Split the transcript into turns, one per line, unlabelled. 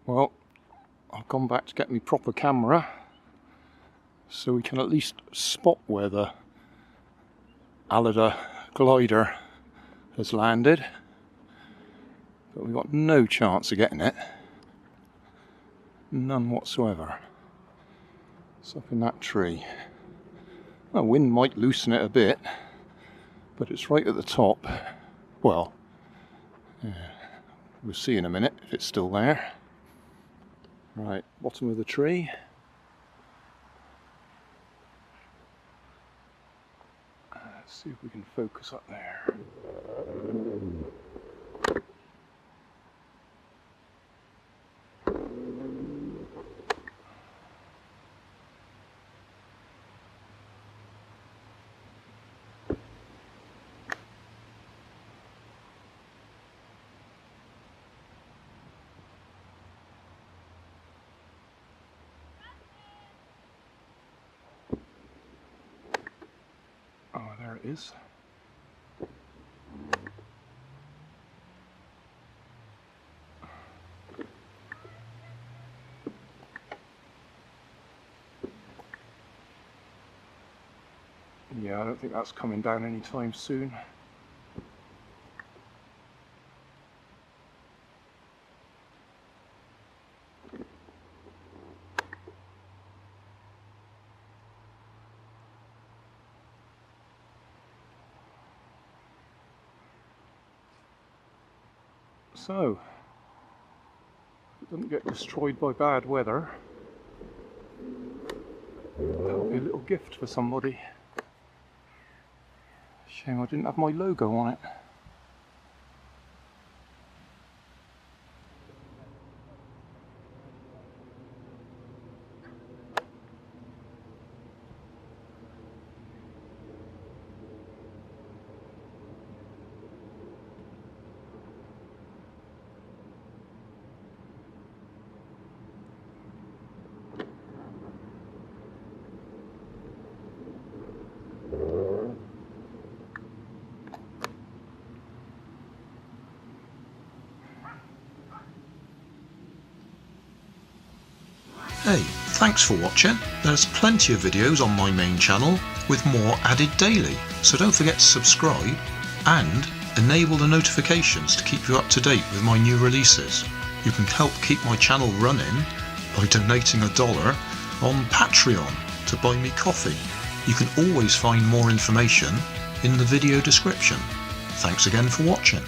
Well, I've gone back to get my proper camera so we can at least spot where the Alida glider has landed, but we've got no chance of getting it, none whatsoever. It's up in that tree. The wind might loosen it a bit, but it's right at the top. Well, we'll see in a minute if it's still there. Right, bottom of the tree. Let's see if we can focus up there. Oh, there it is. Yeah, I don't think that's coming down anytime soon. So, if it doesn't get destroyed by bad weather, that'll be a little gift for somebody. Shame I didn't have my logo on it.
Hey, thanks for watching. There's plenty of videos on my main channel with more added daily, so don't forget to subscribe and enable the notifications to keep you up to date with my new releases. You can help keep my channel running by donating $1 on Patreon to buy me coffee. You can always find more information in the video description. Thanks again for watching.